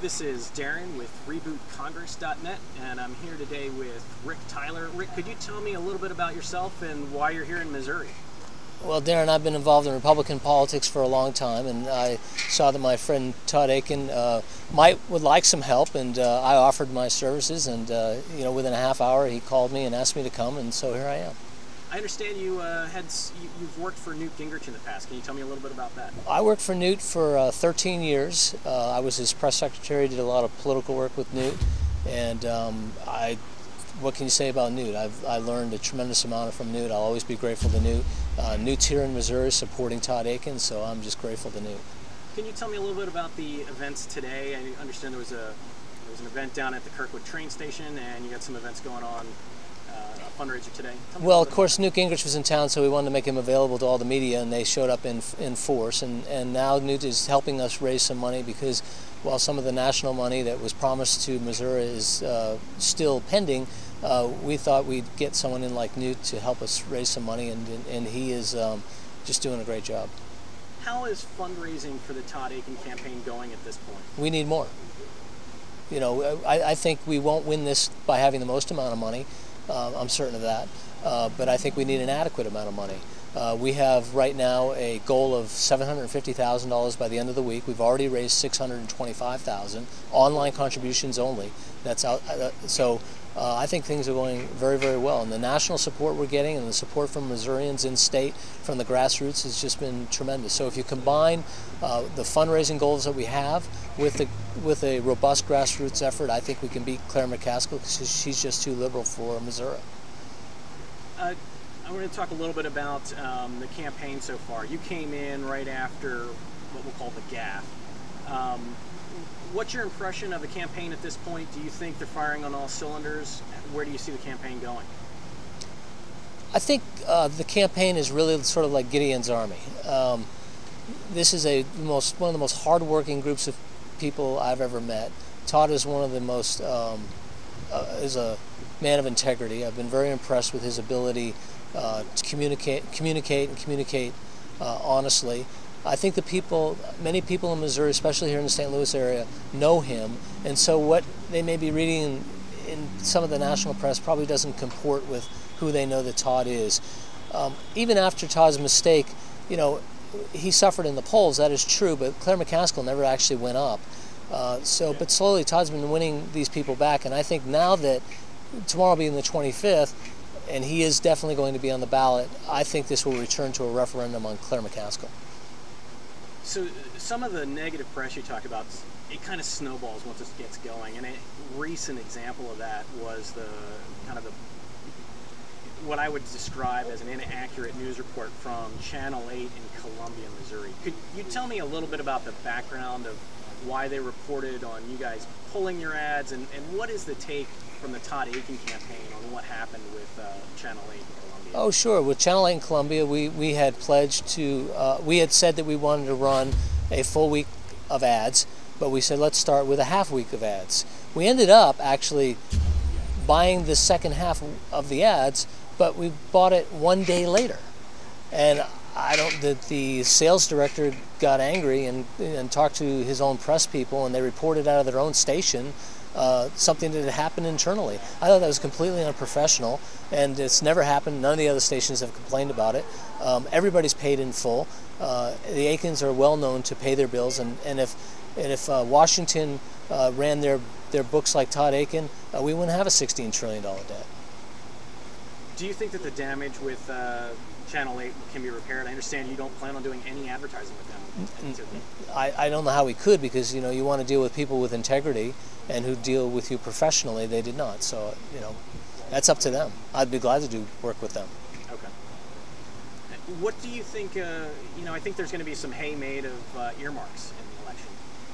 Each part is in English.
This is Darren with RebootCongress.net, and I'm here today with Rick Tyler. Rick, could you tell me a little bit about yourself and why you're here in Missouri? Well, Darren, I've been involved in Republican politics for a long time, and I saw that my friend Todd Akin would like some help, and I offered my services, and within a half hour he called me and asked me to come, and so here I am. I understand you've worked for Newt Gingrich in the past. Can you tell me a little bit about that? I worked for Newt for 13 years. I was his press secretary, did a lot of political work with Newt, and what can you say about Newt? I learned a tremendous amount from Newt. I'll always be grateful to Newt. Newt's here in Missouri supporting Todd Akin, so I'm just grateful to Newt. Can you tell me a little bit about the events today? I understand there was an event down at the Kirkwood train station, and you got some events going on. A fundraiser today. Well, of course, Newt Gingrich was in town, so we wanted to make him available to all the media, and they showed up in force. And now Newt is helping us raise some money because while some of the national money that was promised to Missouri is still pending, we thought we'd get someone in like Newt to help us raise some money, and he is just doing a great job. How is fundraising for the Todd Akin campaign going at this point? We need more. You know, I think we won't win this by having the most amount of money. I'm certain of that, but I think we need an adequate amount of money. We have right now a goal of $750,000 by the end of the week. We've already raised $625,000, online contributions only. That's out. I think things are going very, very well, and the national support we're getting and the support from Missourians in state from the grassroots has just been tremendous. So if you combine the fundraising goals that we have with a robust grassroots effort, I think we can beat Claire McCaskill because she's just too liberal for Missouri. I want to talk a little bit about the campaign so far. You came in right after what we'll call the gaffe. What's your impression of the campaign at this point? Do you think they're firing on all cylinders? Where do you see the campaign going? I think the campaign is really sort of like Gideon's Army. This is one of the most hardworking groups of people I've ever met. Todd is one of the most is a man of integrity. I've been very impressed with his ability to communicate honestly. I think many people in Missouri, especially here in the St. Louis area, know him, and so what they may be reading in some of the national press probably doesn't comport with who they know that Todd is. Even after Todd's mistake, he suffered in the polls, that is true, but Claire McCaskill never actually went up. But slowly Todd's been winning these people back, and I think now that tomorrow being the 25th, and he is definitely going to be on the ballot, I think this will return to a referendum on Claire McCaskill. So some of the negative press you talk about, it kind of snowballs once it gets going, and a recent example of that was what I would describe as an inaccurate news report from Channel 8 in Columbia, Missouri. Could you tell me a little bit about the background of why they reported on you guys pulling your ads, and what is the take from the Todd Akin campaign on what happened with Channel 8 in Columbia? Oh, sure. With Channel 8 in Columbia, we had pledged to, we had said that we wanted to run a full week of ads, but we said let's start with a half week of ads. We ended up actually buying the second half of the ads, but we bought it one day later. And the sales director got angry and talked to his own press people, and they reported out of their own station something that had happened internally. I thought that was completely unprofessional, and it's never happened. None of the other stations have complained about it. Everybody's paid in full. The Akins are well known to pay their bills, and if Washington ran their books like Todd Akin, we wouldn't have a $16 trillion debt. Do you think that the damage with Channel 8 can be repaired? I understand you don't plan on doing any advertising with them. I don't know how we could, because you want to deal with people with integrity and who deal with you professionally. They did not, so that's up to them. I'd be glad to do work with them. Okay. What do you think? I think there's going to be some hay made of earmarks in the election.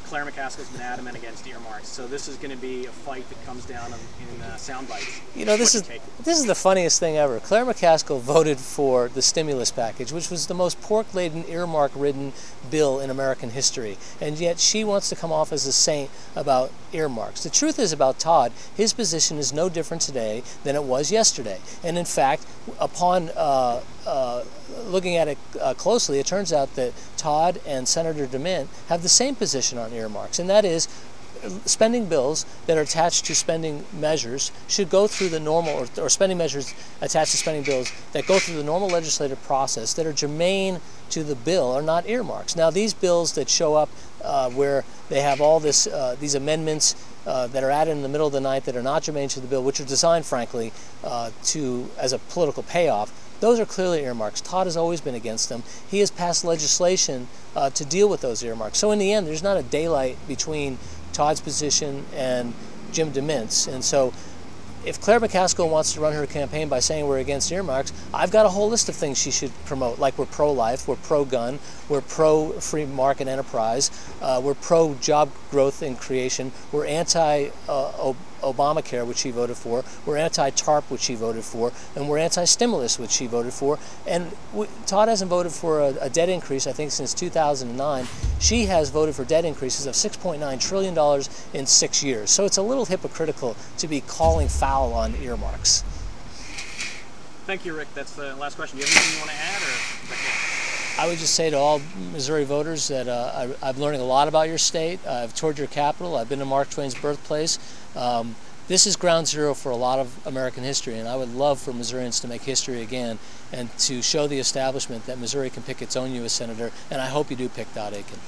Claire McCaskill's been adamant against earmarks, so this is going to be a fight that comes down in sound bites. This is the funniest thing ever. Claire McCaskill voted for the stimulus package, which was the most pork-laden, earmark-ridden bill in American history, and yet she wants to come off as a saint about earmarks. The truth is about Todd, his position is no different today than it was yesterday, and in fact, upon looking at it closely, it turns out that Todd and Senator DeMint have the same position on earmarks, and that is spending bills that are attached to spending measures should go through the normal, or spending measures attached to spending bills that go through the normal legislative process that are germane to the bill are not earmarks. Now, these bills that show up where they have all these amendments that are added in the middle of the night that are not germane to the bill, which are designed, frankly, as a political payoff, those are clearly earmarks. Todd has always been against them. He has passed legislation to deal with those earmarks. So in the end, there's not a daylight between Todd's position and Jim DeMint's. And so if Claire McCaskill wants to run her campaign by saying we're against earmarks, I've got a whole list of things she should promote, like we're pro-life, we're pro-gun, we're pro-free market enterprise, we're pro-job growth and creation, we're anti-Obamacare, which she voted for, we're anti-TARP, which she voted for, and we're anti-stimulus, which she voted for. And Todd hasn't voted for a debt increase, I think, since 2009. She has voted for debt increases of $6.9 trillion in 6 years. So it's a little hypocritical to be calling foul on earmarks. Thank you, Rick. That's the last question. Do you have anything you want to add? I would just say to all Missouri voters that I'm learning a lot about your state. I've toured your capital. I've been to Mark Twain's birthplace. This is ground zero for a lot of American history, and I would love for Missourians to make history again and to show the establishment that Missouri can pick its own U.S. Senator, and I hope you do pick Todd Akin.